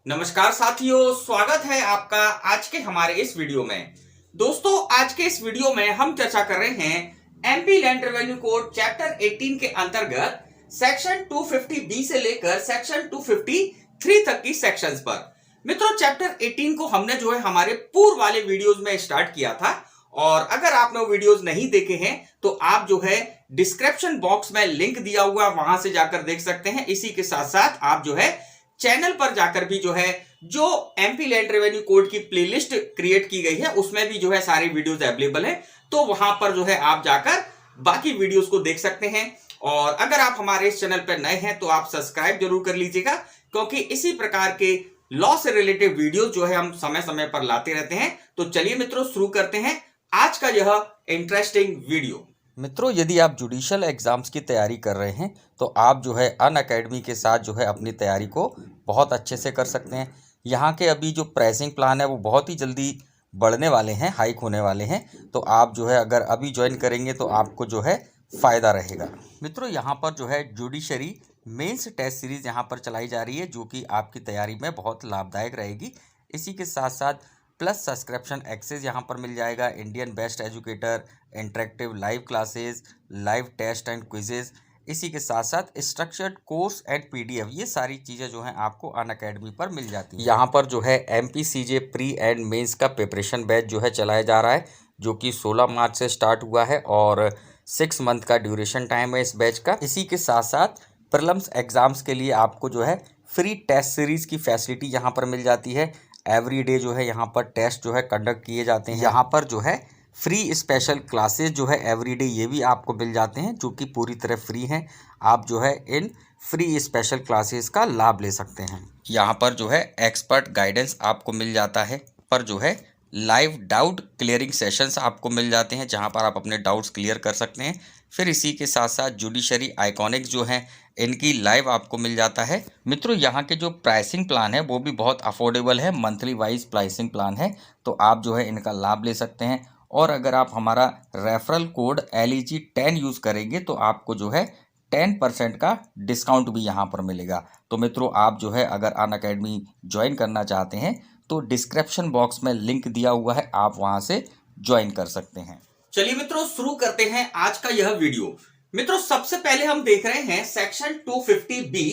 नमस्कार साथियों, स्वागत है आपका आज के हमारे इस वीडियो में। दोस्तों, आज के इस वीडियो में हम चर्चा कर रहे हैं MP land revenue code chapter 18 के अंतर्गत सेक्शन 250 से लेकर सेक्शन 253 तक की सेक्शंस पर। मित्रों, चैप्टर 18 को हमने जो है हमारे पूर्व वाले वीडियोस में स्टार्ट किया था, और अगर आपने वो वीडियोस नहीं देखे हैं तो आप जो है डिस्क्रिप्शन बॉक्स में लिंक दिया हुआ, वहां से जाकर देख सकते हैं। इसी के साथ साथ आप जो है चैनल पर जाकर भी जो है जो एमपी लैंड रेवेन्यू कोड की प्लेलिस्ट क्रिएट की गई है उसमें भी जो है सारी वीडियोस अवेलेबल है, तो वहां पर जो है आप जाकर बाकी वीडियोस को देख सकते हैं। और अगर आप हमारे इस चैनल पर नए हैं तो आप सब्सक्राइब जरूर कर लीजिएगा, क्योंकि इसी प्रकार के लॉ से रिलेटेड वीडियो जो है हम समय समय पर लाते रहते हैं। तो चलिए मित्रों, शुरू करते हैं आज का यह इंटरेस्टिंग वीडियो। मित्रों, यदि आप जुडिशियल एग्ज़ाम्स की तैयारी कर रहे हैं तो आप जो है अनअकैडमी के साथ जो है अपनी तैयारी को बहुत अच्छे से कर सकते हैं। यहाँ के अभी जो प्राइसिंग प्लान है वो बहुत ही जल्दी बढ़ने वाले हैं, हाइक होने वाले हैं। तो आप जो है अगर अभी ज्वाइन करेंगे तो आपको जो है फ़ायदा रहेगा। मित्रों, यहाँ पर जो है जुडिशरी मेंस टेस्ट सीरीज़ यहाँ पर चलाई जा रही है, जो कि आपकी तैयारी में बहुत लाभदायक रहेगी। इसी के साथ साथ प्लस सब्सक्रिप्शन एक्सेस यहाँ पर मिल जाएगा, Indian best educator, interactive live classes, live test and quizzes. इसी के साथ साथ स्ट्रक्चर्ड कोर्स एंड पीडीएफ, ये सारी चीज़ें जो हैं आपको अनअकैडमी पर मिल जाती हैं। यहाँ पर जो है एमपीसीजे प्री एंड मेंस का प्रिपरेशन बैच जो है चलाया जा रहा है, जो कि 16 मार्च से स्टार्ट हुआ है और 6 मंथ का ड्यूरेशन टाइम है इस बैच का। इसी के साथ साथ प्रीलिम्स एग्ज़ाम्स के लिए आपको जो है फ्री टेस्ट सीरीज़ की फैसिलिटी यहाँ पर मिल जाती है। एवरी डे जो है यहाँ पर टेस्ट जो है कंडक्ट किए जाते हैं। यहाँ पर जो है फ्री स्पेशल क्लासेस जो है एवरी डे ये भी आपको मिल जाते हैं, जो कि पूरी तरह फ्री हैं। आप जो है इन फ्री स्पेशल क्लासेस का लाभ ले सकते हैं। यहाँ पर जो है एक्सपर्ट गाइडेंस आपको मिल जाता है, पर जो है लाइव डाउट क्लियरिंग सेशंस आपको मिल जाते हैं, जहाँ पर आप अपने डाउट्स क्लियर कर सकते हैं। फिर इसी के साथ साथ जुडिशरी आइकॉनिक्स जो हैं इनकी लाइव आपको मिल जाता है। मित्रों, यहाँ के जो प्राइसिंग प्लान है वो भी बहुत अफोर्डेबल है, मंथली वाइज प्राइसिंग प्लान है, तो आप जो है इनका लाभ ले सकते हैं। और अगर आप हमारा रेफरल कोड LEG10 यूज़ करेंगे तो आपको जो है 10% का डिस्काउंट भी यहाँ पर मिलेगा। तो मित्रों, आप जो है अगर अनअकैडमी ज्वाइन करना चाहते हैं तो डिस्क्रिप्शन बॉक्स में लिंक दिया हुआ है, आप वहाँ से ज्वाइन कर सकते हैं। चलिए मित्रों, शुरू करते हैं आज का यह वीडियो। मित्रों, सबसे पहले हम देख रहे हैं सेक्शन 250B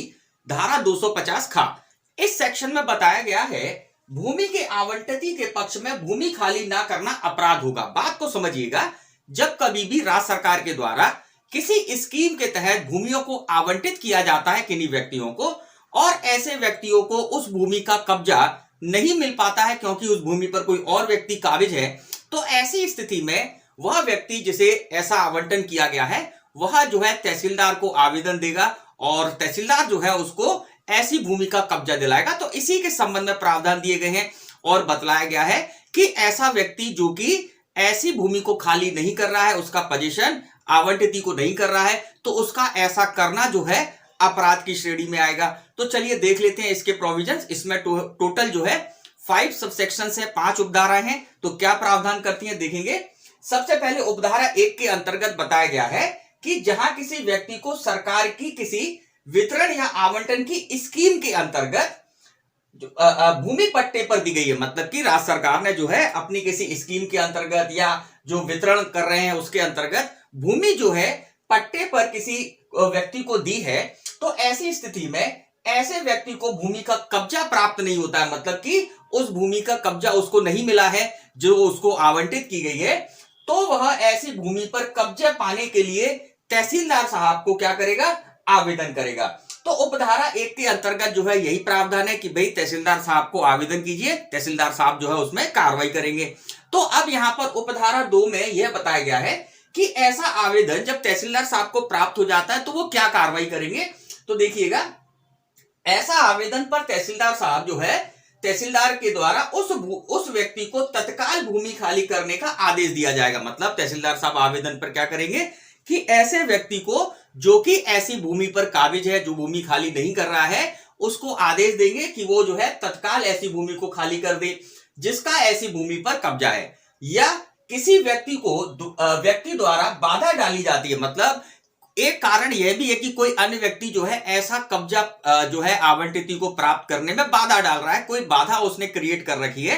धारा 250 खा। इस सेक्शन में बताया गया है भूमि के आवंटती के पक्ष में भूमि खाली ना करना अपराध होगा। बात को समझिएगा, जब कभी भी राज्य सरकार के द्वारा किसी स्कीम के तहत भूमियों को आवंटित किया जाता है किन्हीं व्यक्तियों को, और ऐसे व्यक्तियों को उस भूमि का कब्जा नहीं मिल पाता है क्योंकि उस भूमि पर कोई और व्यक्ति काबिज है, तो ऐसी स्थिति में वह व्यक्ति जिसे ऐसा आवंटन किया गया है वह जो है तहसीलदार को आवेदन देगा और तहसीलदार जो है उसको ऐसी भूमि का कब्जा दिलाएगा। तो इसी के संबंध में प्रावधान दिए गए हैं और बतलाया गया है कि ऐसा व्यक्ति जो कि ऐसी भूमि को खाली नहीं कर रहा है, उसका पोजीशन आवंटित को नहीं कर रहा है, तो उसका ऐसा करना जो है अपराध की श्रेणी में आएगा। तो चलिए देख लेते हैं इसके प्रोविजंस। इसमें टोटल जो है 5 सबसेक्शन है, 5 उपधाराएं हैं। तो क्या प्रावधान करती हैं देखेंगे। सबसे पहले उपधारा 1 के अंतर्गत बताया गया है कि जहां किसी व्यक्ति को सरकार की किसी वितरण या आवंटन की स्कीम के अंतर्गत भूमि पट्टे पर दी गई है, मतलब कि राज्य सरकार ने जो है अपनी किसी स्कीम के अंतर्गत या जो वितरण कर रहे हैं उसके अंतर्गत भूमि जो है पट्टे पर किसी व्यक्ति को दी है, तो ऐसी स्थिति में ऐसे व्यक्ति को भूमि का कब्जा प्राप्त नहीं होता है, मतलब कि उस भूमि का कब्जा उसको नहीं मिला है जो उसको आवंटित की गई है। तो वह ऐसी भूमि पर कब्जा पाने के लिए तहसीलदार साहब को क्या करेगा, आवेदन करेगा। तो उपधारा 1 के अंतर्गत जो है यही प्रावधान है कि भाई तहसीलदार साहब को आवेदन कीजिए, तहसीलदार साहब जो है उसमें कार्रवाई करेंगे। तो अब यहां पर उपधारा 2 में यह बताया गया है कि ऐसा आवेदन जब तहसीलदार साहब को प्राप्त हो जाता है तो वो क्या कार्रवाई करेंगे। तो देखिएगा, ऐसा आवेदन पर तहसीलदार साहब जो है तहसीलदार के द्वारा उस व्यक्ति को तत्काल भूमि खाली करने का आदेश दिया जाएगा। मतलब तहसीलदार साहब आवेदन पर क्या करेंगे कि ऐसे व्यक्ति को जो कि ऐसी भूमि पर काबिज है, जो भूमि खाली नहीं कर रहा है, उसको आदेश देंगे कि वो जो है तत्काल ऐसी भूमि को खाली कर दे जिसका ऐसी भूमि पर कब्जा है, या किसी व्यक्ति द्वारा बाधा डाली जाती है, मतलब एक कारण यह भी है कि कोई अन्य व्यक्ति जो है ऐसा कब्जा जो है आवंटित को प्राप्त करने में बाधा डाल रहा है, कोई बाधा उसने क्रिएट कर रखी है,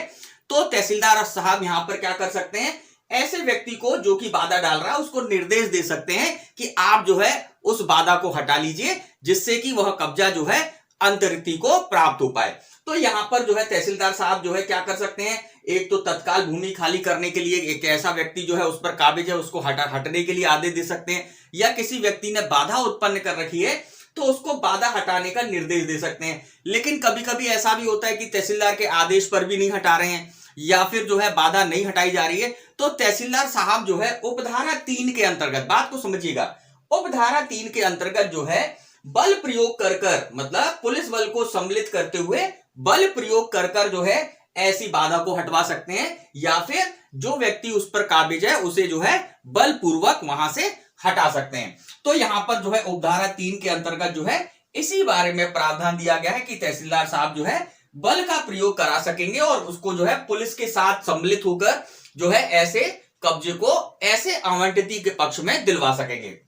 तो तहसीलदार साहब यहां पर क्या कर सकते हैं, ऐसे व्यक्ति को जो कि बाधा डाल रहा है उसको निर्देश दे सकते हैं कि आप जो है उस बाधा को हटा लीजिए, जिससे कि वह कब्जा जो है अंतरिक्ति को प्राप्त हो पाए। तो यहां पर जो है तहसीलदार साहब जो है क्या कर सकते हैं, एक तो तत्काल भूमि खाली करने के लिए एक ऐसा व्यक्ति जो है उस पर काबिज है उसको हटने के लिए आदेश दे सकते हैं, या किसी व्यक्ति ने बाधा उत्पन्न कर रखी है तो उसको बाधा हटाने का निर्देश दे सकते हैं। लेकिन कभी कभी ऐसा भी होता है कि तहसीलदार के आदेश पर भी नहीं हटा रहे हैं या फिर जो है बाधा नहीं हटाई जा रही है, तो तहसीलदार साहब जो है उपधारा 3 के अंतर्गत, बात को समझिएगा, उपधारा 3 के अंतर्गत जो है बल प्रयोग कर मतलब पुलिस बल को सम्मिलित करते हुए बल प्रयोग कर जो है ऐसी बाधा को हटवा सकते हैं, या फिर जो व्यक्ति उस पर काबिज है उसे जो है बलपूर्वक वहां से हटा सकते हैं। तो यहां पर जो है उपधारा 3 के अंतर्गत जो है इसी बारे में प्रावधान दिया गया है कि तहसीलदार साहब जो है बल का प्रयोग करा सकेंगे और उसको जो है पुलिस के साथ सम्मिलित होकर जो है ऐसे कब्जे को ऐसे आवंटित के पक्ष में दिलवा सकेंगे।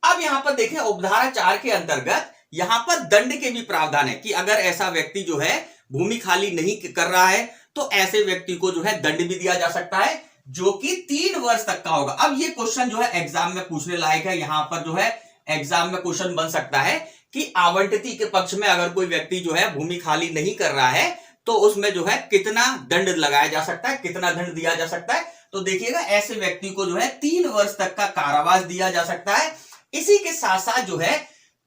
अब यहां पर देखें उपधारा 4 के अंतर्गत यहां पर दंड के भी प्रावधान है कि अगर ऐसा व्यक्ति जो है भूमि खाली नहीं कर रहा है तो ऐसे व्यक्ति को जो है दंड भी दिया जा सकता है, जो कि 3 वर्ष तक का होगा। अब ये क्वेश्चन जो है एग्जाम में पूछने लायक है, यहां पर जो है एग्जाम में क्वेश्चन बन सकता है कि आवंटित के पक्ष में अगर कोई व्यक्ति जो है भूमि खाली नहीं कर रहा है तो उसमें जो है कितना दंड लगाया जा सकता है, कितना दंड दिया जा सकता है। तो देखिएगा ऐसे व्यक्ति को जो है 3 वर्ष तक का कारावास दिया जा सकता है। इसी के साथ साथ जो है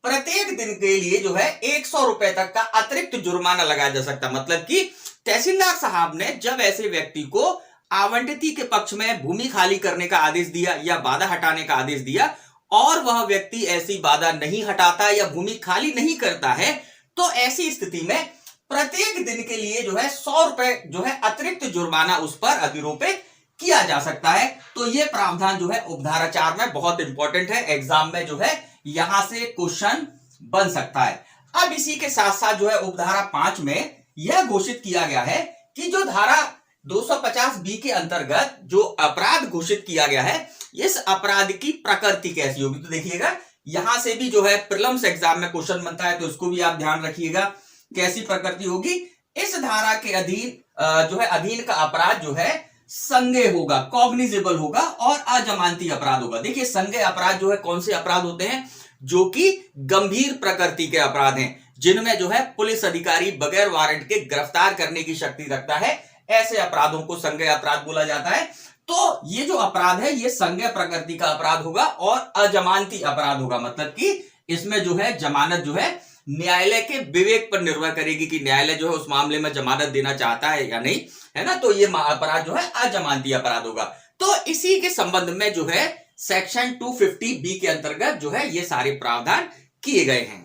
प्रत्येक दिन के लिए जो है 100 रुपए तक का अतिरिक्त जुर्माना लगाया जा सकता है। मतलब कि तहसीलदार साहब ने जब ऐसे व्यक्ति को आवंटित के पक्ष में भूमि खाली करने का आदेश दिया या बाधा हटाने का आदेश दिया और वह व्यक्ति ऐसी बाधा नहीं हटाता या भूमि खाली नहीं करता है, तो ऐसी स्थिति में प्रत्येक दिन के लिए जो है 100 रुपए जो है अतिरिक्त जुर्माना उस पर अधिरोपित किया जा सकता है। तो यह प्रावधान जो है उपधारा 4 में बहुत इंपॉर्टेंट है, एग्जाम में जो है यहां से क्वेश्चन बन सकता है। अब इसी के साथ साथ जो है उपधारा 5 में यह घोषित किया गया है कि जो धारा 250 के अंतर्गत जो अपराध घोषित किया गया है, इस अपराध की प्रकृति कैसी होगी। तो देखिएगा यहां से भी जो है प्रीलिम्स एग्जाम में क्वेश्चन बनता है, तो इसको भी आप ध्यान रखिएगा कैसी प्रकृति होगी। इस धारा के अधीन जो है अधीन का अपराध जो है संज्ञेय होगा, कॉग्निजेबल होगा और अजमानती अपराध होगा। देखिए संज्ञेय अपराध जो है कौन से अपराध होते हैं, जो कि गंभीर प्रकृति के अपराध हैं, जिनमें जो है पुलिस अधिकारी बगैर वारंट के गिरफ्तार करने की शक्ति रखता है, ऐसे अपराधों को संज्ञेय अपराध बोला जाता है। तो ये जो अपराध है ये संज्ञेय प्रकृति का अपराध होगा और अजमानती अपराध होगा। मतलब कि इसमें जो है जमानत जो है न्यायालय के विवेक पर निर्भर करेगी कि न्यायालय जो है उस मामले में जमानत देना चाहता है या नहीं, है ना। तो ये अपराध जो है अजमानती अपराध होगा। तो इसी के संबंध में जो है सेक्शन 250B के अंतर्गत जो है ये सारे प्रावधान किए गए हैं।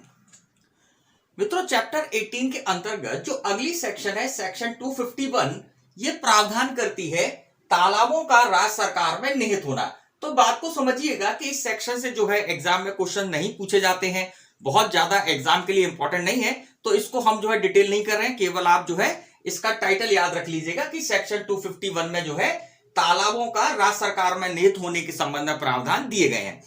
मित्रों चैप्टर 18 के अंतर्गत जो अगली सेक्शन है सेक्शन 251, ये प्रावधान करती है तालाबों का राज्य सरकार में निहित होना। तो बात को समझिएगा कि इस सेक्शन से जो है एग्जाम में क्वेश्चन नहीं पूछे जाते हैं, बहुत ज्यादा एग्जाम के लिए इंपॉर्टेंट नहीं है, तो इसको हम जो है डिटेल नहीं कर रहे हैं, केवल आप जो है इसका टाइटल याद रख लीजिएगा कि सेक्शन 251 में जो है तालाबों का राज्य सरकार में निहित होने के संबंध में प्रावधान दिए गए हैं।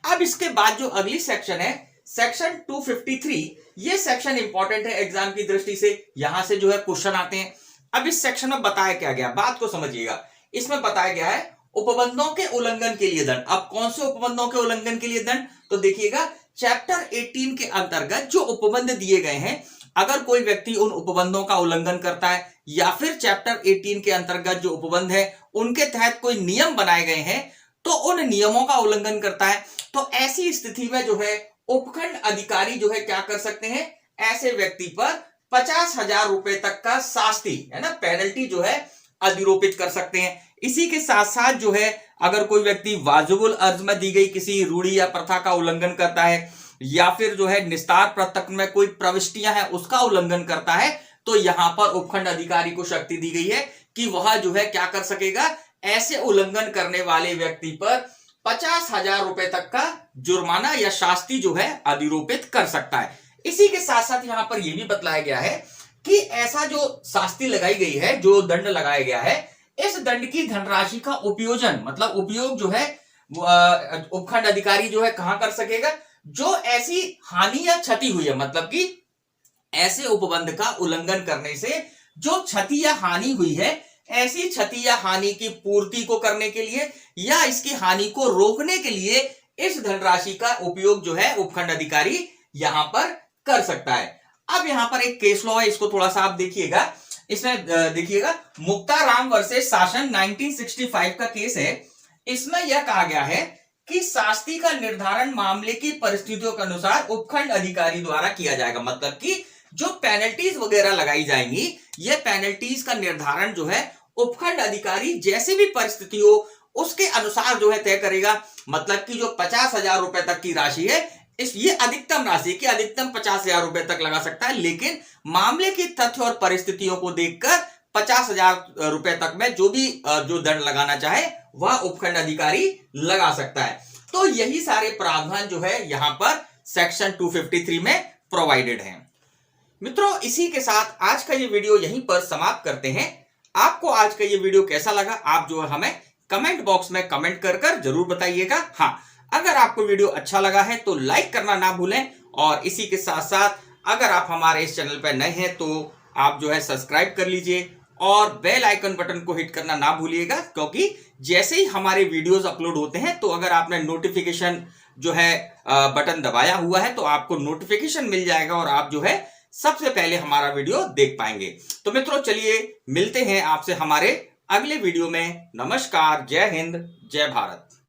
अब इसके बाद जो अगली सेक्शन है सेक्शन 253, ये सेक्शन इंपॉर्टेंट है एग्जाम की दृष्टि से, यहां से जो है क्वेश्चन आते हैं। अब इस सेक्शन में बताया क्या गया, बात को समझिएगा। इसमें बताया गया है उपबंधों के उल्लंघन के लिए दंड। अब कौन से उपबंधों के उल्लंघन के लिए दंड, तो देखिएगा चैप्टर 18 के अंतर्गत जो उपबंध दिए गए हैं, अगर कोई व्यक्ति उन उपबंधों का उल्लंघन करता है या फिर चैप्टर 18 के अंतर्गत जो उपबंध है उनके तहत कोई नियम बनाए गए हैं तो उन नियमों का उल्लंघन करता है, तो ऐसी स्थिति में जो है उपखंड अधिकारी जो है क्या कर सकते हैं, ऐसे व्यक्ति पर 50,000 रुपए तक का शास्ति, है ना, पेनल्टी जो है अधिरोपित कर सकते हैं। इसी के साथ साथ जो है अगर कोई व्यक्ति वाजिबुल अर्ज में दी गई किसी रूढ़ी या प्रथा का उल्लंघन करता है या फिर जो है निस्तार प्रत्यक्ष में कोई प्रविष्टियां हैं उसका उल्लंघन करता है, तो यहां पर उपखंड अधिकारी को शक्ति दी गई है कि वह जो है क्या कर सकेगा, ऐसे उल्लंघन करने वाले व्यक्ति पर 50,000 रुपए तक का जुर्माना या शास्ति जो है अधिरोपित कर सकता है। इसी के साथ साथ यहां पर यह भी बतलाया गया है कि ऐसा जो शास्ति लगाई गई है, जो दंड लगाया गया है, इस दंड की धनराशि का उपयोजन मतलब उपयोग जो है उपखंड अधिकारी जो है कहां कर सकेगा, जो ऐसी हानि या क्षति हुई है, मतलब कि ऐसे उपबंध का उल्लंघन करने से जो क्षति या हानि हुई है, ऐसी क्षति या हानि की पूर्ति को करने के लिए या इसकी हानि को रोकने के लिए इस धनराशि का उपयोग जो है उपखंड अधिकारी यहां पर कर सकता है। अब यहां पर एक केस लॉ है, इसको थोड़ा सा आप देखिएगा। इसमें देखिएगा मुक्ताराम वर्सेस शासन 1965 का केस है। इसमें यह कहा गया है कि शास्ति का निर्धारण मामले की परिस्थितियों के अनुसार उपखंड अधिकारी द्वारा किया जाएगा। मतलब कि जो पेनल्टीज वगैरह लगाई जाएंगी, ये पेनल्टीज का निर्धारण जो है उपखंड अधिकारी जैसी भी परिस्थिति हो उसके अनुसार जो है तय करेगा। मतलब कि जो 50,000 रुपए तक की राशि है, ये अधिकतम राशि की अधिकतम 50,000 रुपए तक लगा सकता है, लेकिन मामले की तथ्य और परिस्थितियों को देखकर 50,000 रुपए तक में जो दंड लगाना चाहे वह उपखंड अधिकारी लगा सकता है। तो यही सारे प्रावधान जो है यहां पर सेक्शन 253 में प्रोवाइडेड है। मित्रों, इसी के साथ आज का ये वीडियो यहीं पर समाप्त करते हैं। आपको आज का ये वीडियो कैसा लगा, आप जो है हमें कमेंट बॉक्स में कमेंट कर जरूर बताइएगा। हाँ, अगर आपको वीडियो अच्छा लगा है तो लाइक करना ना भूलें, और इसी के साथ साथ अगर आप हमारे इस चैनल पर नए हैं तो आप जो है सब्सक्राइब कर लीजिए और बेल आइकन बटन को हिट करना ना भूलिएगा, क्योंकि जैसे ही हमारे वीडियोस अपलोड होते हैं तो अगर आपने नोटिफिकेशन जो है बटन दबाया हुआ है तो आपको नोटिफिकेशन मिल जाएगा और आप जो है सबसे पहले हमारा वीडियो देख पाएंगे। तो मित्रों, चलिए मिलते हैं आपसे हमारे अगले वीडियो में। नमस्कार, जय हिंद, जय भारत।